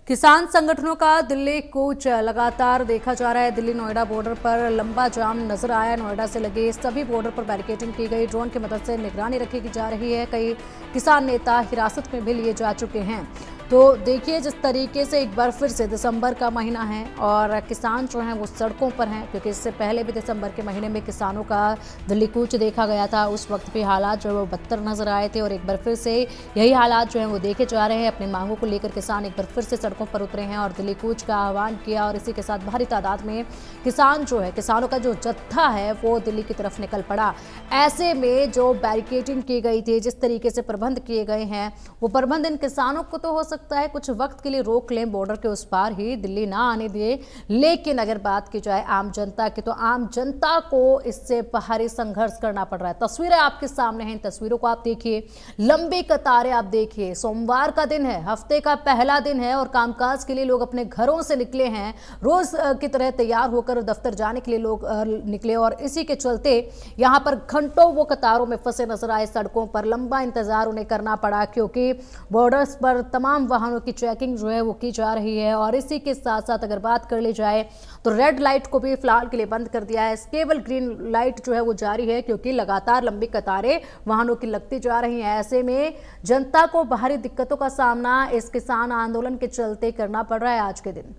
किसान संगठनों का दिल्ली कूच लगातार देखा जा रहा है। दिल्ली नोएडा बॉर्डर पर लंबा जाम नजर आया। नोएडा से लगे सभी बॉर्डर पर बैरिकेडिंग की गई, ड्रोन की मदद से निगरानी रखी जा रही है। कई किसान नेता हिरासत में भी लिए जा चुके हैं। तो देखिए, जिस तरीके से एक बार फिर से दिसंबर का महीना है और किसान जो हैं वो सड़कों पर हैं, क्योंकि इससे पहले भी दिसंबर के महीने में किसानों का दिल्ली कूच देखा गया था। उस वक्त भी हालात जो है वो बदतर नजर आए थे और एक बार फिर से यही हालात जो हैं वो देखे जा रहे हैं। अपनी मांगों को लेकर किसान एक बार फिर से सड़कों पर उतरे हैं और दिल्ली कूच का आह्वान किया और इसी के साथ भारी तादाद में किसान जो है, किसानों का जो जत्था है वो दिल्ली की तरफ निकल पड़ा। ऐसे में जो बैरिकेडिंग की गई थी, जिस तरीके से प्रबंध किए गए हैं, वो प्रबंध इन किसानों को तो हो सकता है कुछ वक्त के लिए रोक लें, बॉर्डर के उस पार ही दिल्ली ना आने दिए, लेकिन अगर बात की जाए आम जनता की, तो आम जनता को इससे भारी संघर्ष करना पड़ रहा है। तस्वीरें आपके सामने हैं, इन तस्वीरों को आप देखिए। लंबी कतारें आप देखिए। सोमवार का दिन है, हफ्ते का पहला दिन है और कामकाज के लिए लोग अपने घरों से निकले हैं। रोज की तरह तैयार होकर दफ्तर जाने के लिए लोग निकले और इसी के चलते यहां पर घंटों वो कतारों में फंसे नजर आए। सड़कों पर लंबा इंतजार उन्हें करना पड़ा, क्योंकि बॉर्डर्स पर तमाम वाहनों की चेकिंग जो है वो की जा रही है। और इसी के साथ साथ अगर बात कर ली जाए तो रेड लाइट को भी फिलहाल के लिए बंद कर दिया है। केवल ग्रीन लाइट जो है वो जारी है, क्योंकि लगातार लंबी कतारें वाहनों की लगती जा रही हैं। ऐसे में जनता को बाहरी दिक्कतों का सामना इस किसान आंदोलन के चलते करना पड़ रहा है आज के दिन।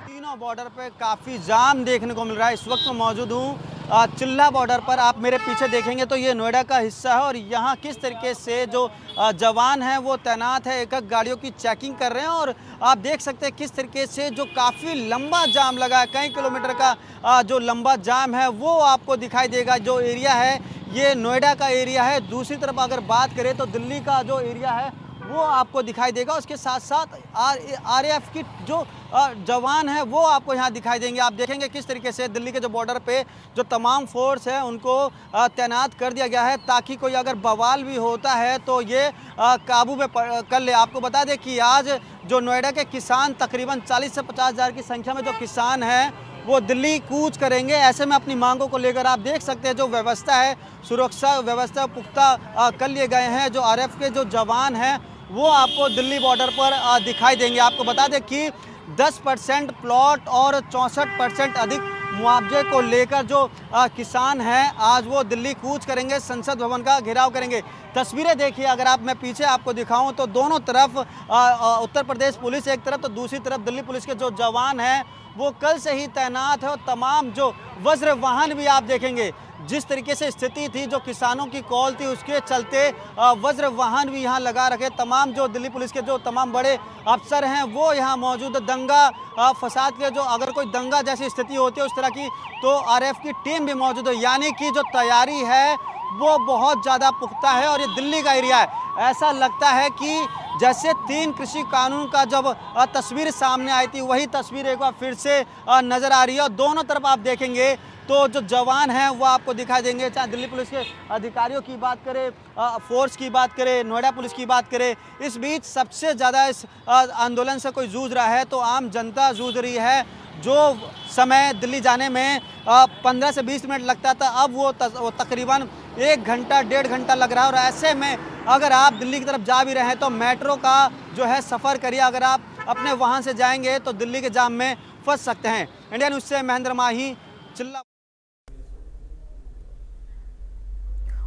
तीनों बॉर्डर पे काफ़ी जाम देखने को मिल रहा है। इस वक्त मैं मौजूद हूँ चिल्ला बॉर्डर पर। आप मेरे पीछे देखेंगे तो ये नोएडा का हिस्सा है और यहाँ किस तरीके से जो जवान हैं वो तैनात है, एक एक गाड़ियों की चेकिंग कर रहे हैं। और आप देख सकते हैं किस तरीके से जो काफ़ी लंबा जाम लगा है, कई किलोमीटर का जो लंबा जाम है वो आपको दिखाई देगा। जो एरिया है ये नोएडा का एरिया है। दूसरी तरफ अगर बात करें तो दिल्ली का जो एरिया है वो आपको दिखाई देगा। उसके साथ साथ आरएएफ की जो जवान है वो आपको यहाँ दिखाई देंगे। आप देखेंगे किस तरीके से दिल्ली के जो बॉर्डर पे जो तमाम फोर्स है उनको तैनात कर दिया गया है, ताकि कोई अगर बवाल भी होता है तो ये काबू में कर ले। आपको बता दें कि आज जो नोएडा के किसान तकरीबन 40 से 50 हज़ार की संख्या में जो किसान हैं वो दिल्ली कूच करेंगे। ऐसे में अपनी मांगों को लेकर आप देख सकते हैं जो व्यवस्था है, सुरक्षा व्यवस्था पुख्ता कर लिए गए हैं। जो आरएएफ के जो जवान हैं वो आपको दिल्ली बॉर्डर पर दिखाई देंगे। आपको बता दें कि 10% प्लॉट और 64% अधिक मुआवजे को लेकर जो किसान हैं आज वो दिल्ली कूच करेंगे, संसद भवन का घेराव करेंगे। तस्वीरें देखिए, अगर आप मैं पीछे आपको दिखाऊं तो दोनों तरफ उत्तर प्रदेश पुलिस एक तरफ तो दूसरी तरफ दिल्ली पुलिस के जो जवान हैं वो कल से ही तैनात है। और तमाम जो वज्र वाहन भी आप देखेंगे, जिस तरीके से स्थिति थी, जो किसानों की कॉल थी, उसके चलते वज्र वाहन भी यहाँ लगा रखे। तमाम जो दिल्ली पुलिस के जो तमाम बड़े अफसर हैं वो यहाँ मौजूद। दंगा फसाद के जो अगर कोई दंगा जैसी स्थिति होती है उस तरह की, तो आरएएफ की टीम भी मौजूद है। यानी कि जो तैयारी है वो बहुत ज़्यादा पुख्ता है। और ये दिल्ली का एरिया है, ऐसा लगता है कि जैसे 3 कृषि कानून का जब तस्वीर सामने आई थी वही तस्वीर एक बार फिर से नज़र आ रही है। और दोनों तरफ आप देखेंगे तो जो जवान हैं वो आपको दिखाई देंगे, चाहे दिल्ली पुलिस के अधिकारियों की बात करें, फोर्स की बात करें, नोएडा पुलिस की बात करें। इस बीच सबसे ज़्यादा इस आंदोलन से कोई जूझ रहा है तो आम जनता जूझ रही है। जो समय दिल्ली जाने में 15 से 20 मिनट लगता था, अब वो तकरीबन 1 घंटा 1.5 घंटा लग रहा है। और ऐसे में अगर आप दिल्ली की तरफ जा भी रहे हैं तो मेट्रो का जो है सफ़र करिए। अगर आप अपने वाहन से जाएंगे तो दिल्ली के जाम में फंस सकते हैं। इंडिया न्यूज़ से महेंद्र माही, चिल्ला।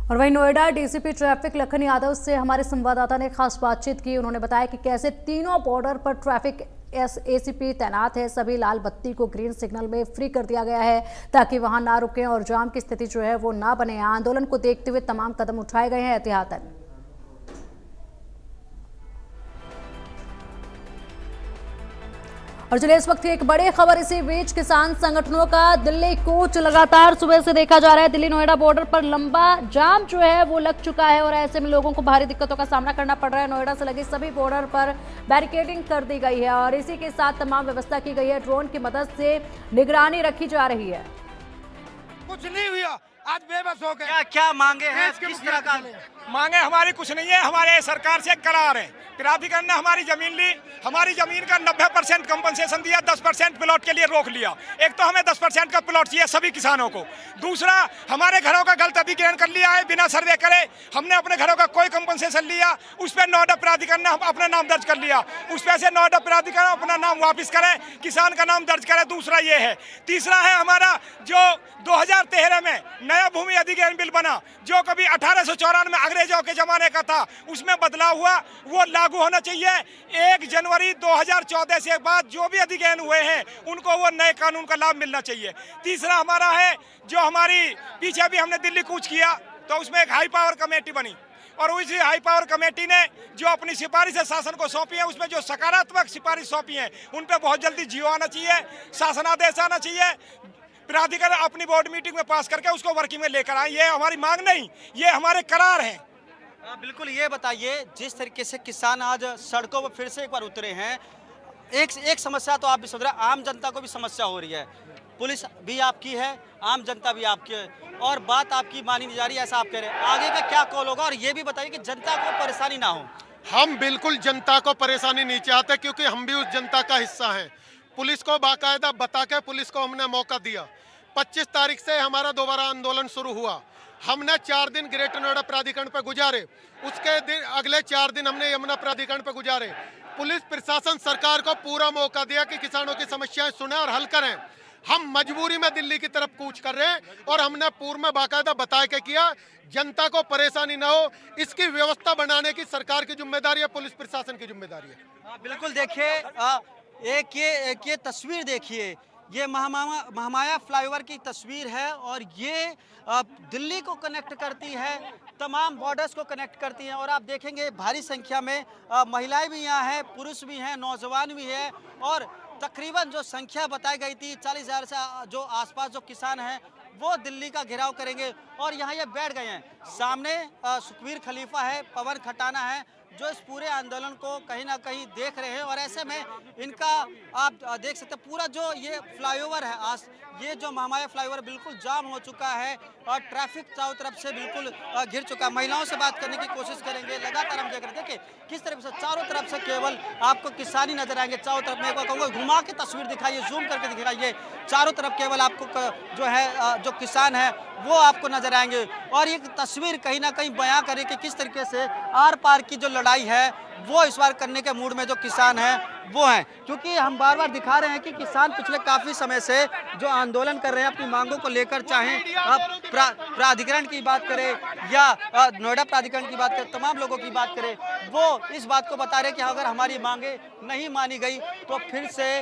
और वहीं नोएडा डीसीपी ट्रैफिक लखन यादव से हमारे संवाददाता ने खास बातचीत की। उन्होंने बताया कि कैसे तीनों बॉर्डर पर ट्रैफिक एसीपी तैनात है। सभी लाल बत्ती को ग्रीन सिग्नल में फ्री कर दिया गया है ताकि वहां ना रुकें और जाम की स्थिति जो है वो ना बने। आंदोलन को देखते हुए तमाम कदम उठाए गए हैं एहतियातन। और चलिए, इस वक्त की एक बड़ी खबर इसी बीच, किसान संगठनों का दिल्ली कूच लगातार सुबह से देखा जा रहा है। दिल्ली नोएडा बॉर्डर पर लंबा जाम जो है वो लग चुका है और ऐसे में लोगों को भारी दिक्कतों का सामना करना पड़ रहा है। नोएडा से लगे सभी बॉर्डर पर बैरिकेडिंग कर दी गई है और इसी के साथ तमाम व्यवस्था की गई है। ड्रोन की मदद से निगरानी रखी जा रही है। कुछ नहीं हुआ, आज बेबस हो गए। क्या क्या मांगे हैं, देश के किस तरह का? मांगे हमारी कुछ नहीं है, हमारे सरकार से करार है। प्राधिकरण ने हमारी जमीन ली, हमारी जमीन का 90% कंपनसेशन दिया, 10% प्लॉट के लिए रोक लिया। एक तो हमें 10% का प्लॉट चाहिए सभी किसानों को। दूसरा, हमारे घरों का गलत अधिग्रहण कर लिया है बिना सर्वे करे। हमने अपने घरों का कोई कंपनसेशन लिया, उस पर नोएडा प्राधिकरण ने अपना नाम दर्ज कर लिया। उस पर से नोएडा प्राधिकरण अपना नाम वापस करे, किसान का नाम दर्ज करे। दूसरा ये है। तीसरा है हमारा जो 2013 में नया भूमि अधिग्रहण बिल बना, जो कभी 1894 में अंग्रेजों के जमाने का था, उसमें बदलाव हुआ, वो लागू होना चाहिए। 1 जनवरी 2014 से बाद जो भी अधिग्रहण हुए हैं उनको वो नए कानून का लाभ मिलना चाहिए। तीसरा हमारा है, जो हमारी पीछे भी हमने दिल्ली कूच किया तो उसमें एक हाई पावर कमेटी बनी, और उसी हाई पावर कमेटी ने जो अपनी सिफारिशें शासन को सौंपी है, उसमें जो सकारात्मक सिफारिश सौंपी है उन पर बहुत जल्दी जियो आना चाहिए, शासनादेश आना चाहिए। प्राधिकरण अपनी बोर्ड मीटिंग में पास करके उसको वर्किंग में लेकर आए। ये हमारी मांग नहीं, ये हमारे करार हैं। बिल्कुल, ये बताइए, जिस तरीके से किसान आज सड़कों पर फिर से एक बार उतरे हैं, एक समस्या तो आप भी समझ रहे हैं, आम जनता को भी समस्या हो रही है। पुलिस भी आपकी है, आम जनता भी आपकी है, और बात आपकी मानी नहीं जा रही, ऐसा आप कह रहे हैं। आगे का क्या कॉल होगा, और ये भी बताइए कि जनता को परेशानी ना हो। हम बिल्कुल जनता को परेशानी नहीं चाहते, क्योंकि हम भी उस जनता का हिस्सा हैं। पुलिस को बाकायदा बता के पुलिस को हमने मौका दिया। 25 तारीख से हमारा दोबारा आंदोलन शुरू हुआ। हमने 4 दिन ग्रेटर नोएडा प्राधिकरण पर गुजारे, उसके दिन अगले 4 दिन हमने यमुना प्राधिकरण पर गुजारे। पुलिस प्रशासन सरकार को पूरा मौका दिया कि किसानों की समस्याएं सुने और हल करें। हम मजबूरी में दिल्ली की तरफ कूच कर रहे हैं, और हमने पूर्व में बाकायदा बता के किया, जनता को परेशानी ना हो, इसकी व्यवस्था बनाने की सरकार की जिम्मेदारी है, पुलिस प्रशासन की जिम्मेदारी है। बिल्कुल, देखिए, एक ये तस्वीर देखिए, ये महामाया फ्लाईओवर की तस्वीर है, और ये दिल्ली को कनेक्ट करती है, तमाम बॉर्डर्स को कनेक्ट करती हैं। और आप देखेंगे भारी संख्या में महिलाएं भी यहाँ हैं, पुरुष भी हैं, नौजवान भी हैं, और तकरीबन जो संख्या बताई गई थी 40,000 से जो आसपास जो किसान हैं वो दिल्ली का घेराव करेंगे, और यहाँ ये बैठ गए हैं। सामने सुखबीर खलीफा है, पवन खटाना है, जो इस पूरे आंदोलन को कहीं ना कहीं देख रहे हैं। और ऐसे में इनका आप देख सकते हैं, पूरा जो ये फ्लाईओवर है, आज ये जो महामाया फ्लाईओवर बिल्कुल जाम हो चुका है, और ट्रैफिक चारों तरफ से बिल्कुल घिर चुका है। महिलाओं से बात करने की कोशिश करेंगे, लगातार हम देख रहे हैं। देखिए किस तरह से चारों तरफ से केवल आपको किसान ही नजर आएंगे। चारों तरफ में एक बार कहूँगा, घुमा के तस्वीर दिखाइए, जूम करके दिखाइए, चारों तरफ केवल आपको जो है जो किसान है वो आपको नजर आएंगे। और ये तस्वीर कहीं ना कहीं बयां करे कि किस तरीके से आर पार की जो लड़ाई है वो इस बार करने के मूड में जो किसान हैं वो हैं। क्योंकि हम बार बार दिखा रहे हैं कि किसान पिछले काफ़ी समय से जो आंदोलन कर रहे हैं अपनी मांगों को लेकर, चाहे प्राधिकरण की बात करें या नोएडा प्राधिकरण की बात करें, तमाम लोगों की बात करें, वो इस बात को बता रहे हैं कि अगर हमारी मांगे नहीं मानी गई तो फिर से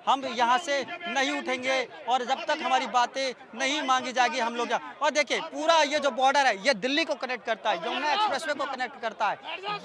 हम यहाँ से नहीं उठेंगे, और जब तक हमारी बातें नहीं मांगी जाएगी हम लोग। और देखिए पूरा ये जो बॉर्डर है ये दिल्ली को कनेक्ट करता है, यमुना एक्सप्रेसवे को कनेक्ट करता है,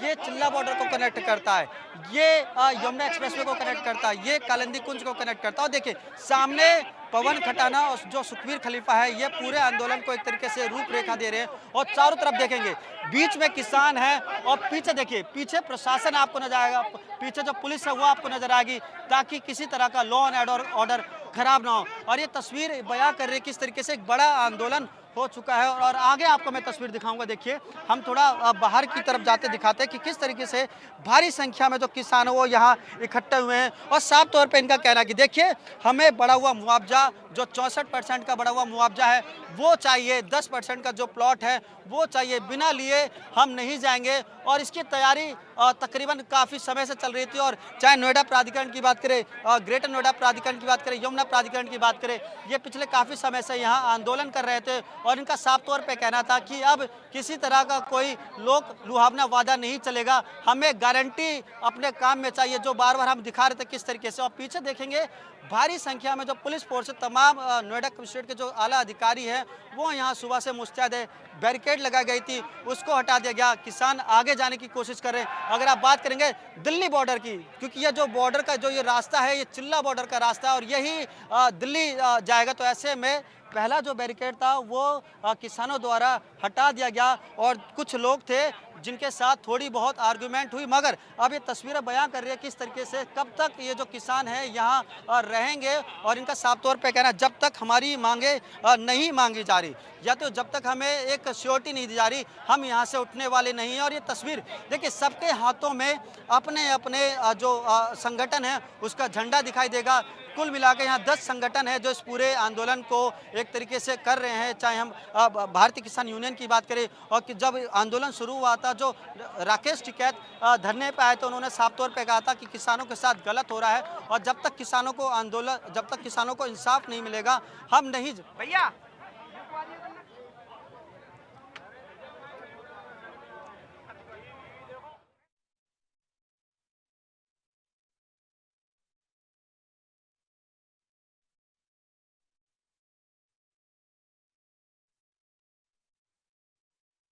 ये चिल्ला बॉर्डर को कनेक्ट करता है, ये यमुना एक्सप्रेसवे को कनेक्ट करता है, ये कालिंदी कुंज को कनेक्ट करता है। और देखिए सामने पवन खटाना और जो सुखबीर खलीफा है, ये पूरे आंदोलन को एक तरीके से रूपरेखा दे रहे हैं। और चारों तरफ देखेंगे बीच में किसान है, और पीछे देखिए, पीछे प्रशासन आपको नजर आएगा, पीछे जो पुलिस है वो आपको नजर आएगी, ताकि किसी तरह का लॉ एंड ऑर्डर खराब ना हो। और ये तस्वीर बयां कर रही है किस तरीके से एक बड़ा आंदोलन हो चुका है। और आगे आपको मैं तस्वीर दिखाऊंगा। देखिए हम थोड़ा बाहर की तरफ जाते दिखाते हैं कि किस तरीके से भारी संख्या में जो किसान है वो यहाँ इकट्ठे हुए हैं, और साफ तौर पे इनका कहना है कि देखिए हमें बढ़ा हुआ मुआवजा, जो 64% का बढ़ा हुआ मुआवजा है वो चाहिए, 10% का जो प्लॉट है वो चाहिए, बिना लिए हम नहीं जाएंगे। और इसकी तैयारी तकरीबन काफ़ी समय से चल रही थी। और चाहे नोएडा प्राधिकरण की बात करें, ग्रेटर नोएडा प्राधिकरण की बात करें, यमुना प्राधिकरण की बात करें, ये पिछले काफ़ी समय से यहाँ आंदोलन कर रहे थे, और इनका साफ तौर पे कहना था कि अब किसी तरह का कोई लोक लुभावना वादा नहीं चलेगा, हमें गारंटी अपने काम में चाहिए, जो बार बार हम दिखा रहे थे किस तरीके से। और पीछे देखेंगे भारी संख्या में जो पुलिस फोर्स, तमाम नोएडा कमिश्नरेट के जो आला अधिकारी हैं वो यहाँ सुबह से मुस्तैद है। बैरिकेड लगाई गई थी, उसको हटा दिया गया, किसान आगे जाने की कोशिश कर रहे हैं। अगर आप बात करेंगे दिल्ली बॉर्डर की, क्योंकि ये जो बॉर्डर का जो ये रास्ता है, ये चिल्ला बॉर्डर का रास्ता है, और यही दिल्ली जाएगा, तो ऐसे में पहला जो बैरिकेड था वो किसानों द्वारा हटा दिया गया, और कुछ लोग थे जिनके साथ थोड़ी बहुत आर्गुमेंट हुई, मगर अब ये तस्वीरें बयां कर रही है किस तरीके से कब तक ये जो किसान है यहाँ रहेंगे। और इनका साफ तौर पे कहना है जब तक हमारी मांगे नहीं मांगी जा रही, या तो जब तक हमें एक श्योरिटी नहीं दी जा रही, हम यहाँ से उठने वाले नहीं हैं। और ये तस्वीर देखिए, सबके हाथों में अपने अपने जो संगठन है उसका झंडा दिखाई देगा। कुल मिलाकर यहाँ 10 संगठन है जो इस पूरे आंदोलन को एक तरीके से कर रहे हैं। चाहे हम भारतीय किसान यूनियन की बात करें, और कि जब आंदोलन शुरू हुआ था, जो राकेश टिकैत धरने पे आए तो उन्होंने साफ तौर पे कहा था कि किसानों के साथ गलत हो रहा है, और जब तक किसानों को इंसाफ नहीं मिलेगा, हम नहीं। भैया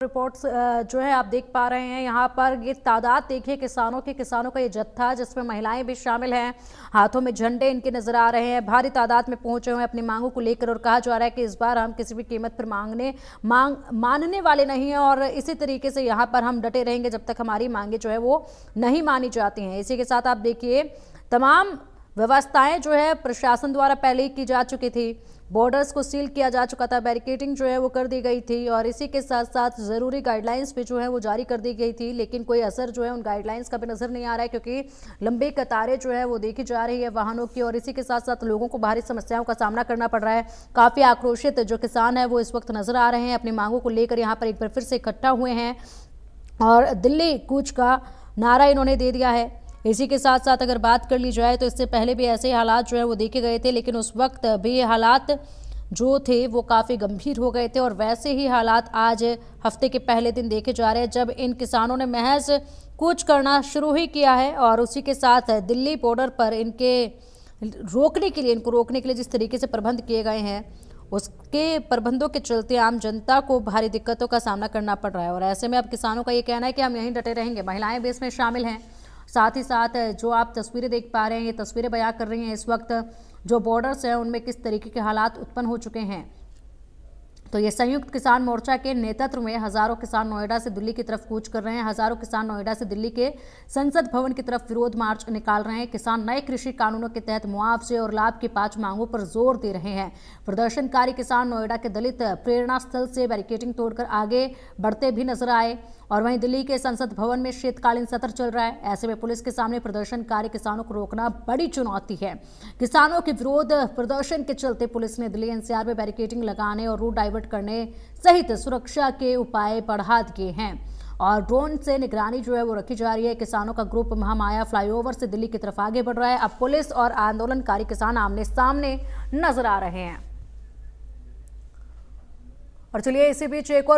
रिपोर्ट्स जो है आप देख पा रहे हैं यहाँ पर, ये तादाद देखिए किसानों का ये जत्था, जिसमें महिलाएं भी शामिल हैं, हाथों में झंडे इनके नजर आ रहे हैं, भारी तादाद में पहुंचे हुए हैं अपनी मांगों को लेकर। और कहा जा रहा है कि इस बार हम किसी भी कीमत पर मानने वाले नहीं हैं, और इसी तरीके से यहाँ पर हम डटे रहेंगे जब तक हमारी मांगे जो है वो नहीं मानी जाती हैं। इसी के साथ आप देखिए, तमाम व्यवस्थाएं जो है प्रशासन द्वारा पहले ही की जा चुकी थी, बॉर्डर्स को सील किया जा चुका था, बैरिकेडिंग जो है वो कर दी गई थी, और इसी के साथ साथ ज़रूरी गाइडलाइंस भी जो है वो जारी कर दी गई थी। लेकिन कोई असर जो है उन गाइडलाइंस का भी नज़र नहीं आ रहा है, क्योंकि लंबी कतारें जो है वो देखी जा रही है वाहनों की, और इसी के साथ साथ लोगों को भारी समस्याओं का सामना करना पड़ रहा है। काफ़ी आक्रोशित जो किसान है वो इस वक्त नज़र आ रहे हैं, अपनी मांगों को लेकर यहाँ पर एक बार फिर से इकट्ठा हुए हैं, और दिल्ली कूच का नारा इन्होंने दे दिया है। इसी के साथ साथ अगर बात कर ली जाए तो इससे पहले भी ऐसे हालात जो है वो देखे गए थे, लेकिन उस वक्त भी हालात जो थे वो काफ़ी गंभीर हो गए थे, और वैसे ही हालात आज हफ्ते के पहले दिन देखे जा रहे हैं, जब इन किसानों ने महज कूच करना शुरू ही किया है। और उसी के साथ दिल्ली बॉर्डर पर इनको रोकने के लिए जिस तरीके से प्रबंध किए गए हैं, उसके प्रबंधों के चलते आम जनता को भारी दिक्कतों का सामना करना पड़ रहा है। और ऐसे में अब किसानों का ये कहना है कि हम यहीं डटे रहेंगे। महिलाएं भी इसमें शामिल हैं। साथ ही साथ जो आप तस्वीरें देख पा रहे हैं, ये तस्वीरें बयां कर रही हैं इस वक्त जो बॉर्डर्स हैं उनमें किस तरीके के हालात उत्पन्न हो चुके हैं। तो ये संयुक्त किसान मोर्चा के नेतृत्व में हजारों किसान नोएडा से दिल्ली की तरफ कूच कर रहे हैं। हजारों किसान नोएडा से दिल्ली के संसद भवन की तरफ विरोध मार्च निकाल रहे हैं। किसान नए कृषि कानूनों के तहत मुआवजे और लाभ की 5 मांगों पर जोर दे रहे हैं। प्रदर्शनकारी किसान नोएडा के दलित प्रेरणा स्थल से बैरिकेडिंग तोड़कर आगे बढ़ते भी नजर आए, और वहीं दिल्ली के संसद भवन में शीतकालीन सत्र चल रहा है। ऐसे में पुलिस के सामने प्रदर्शनकारी किसानों को रोकना बड़ी चुनौती है। किसानों के विरोध प्रदर्शन के चलते पुलिस ने दिल्ली एनसीआर में बैरिकेडिंग लगाने और रूट डाइवर्ट करने सहित सुरक्षा के उपाय बढ़ा दिए हैं, और ड्रोन से निगरानी जो है वो रखी जा रही है। किसानों का ग्रुप महामाया फ्लाईओवर से दिल्ली की तरफ आगे बढ़ रहा है। अब पुलिस और आंदोलनकारी किसान आमने सामने नजर आ रहे हैं। और चलिए इसी बीच एक और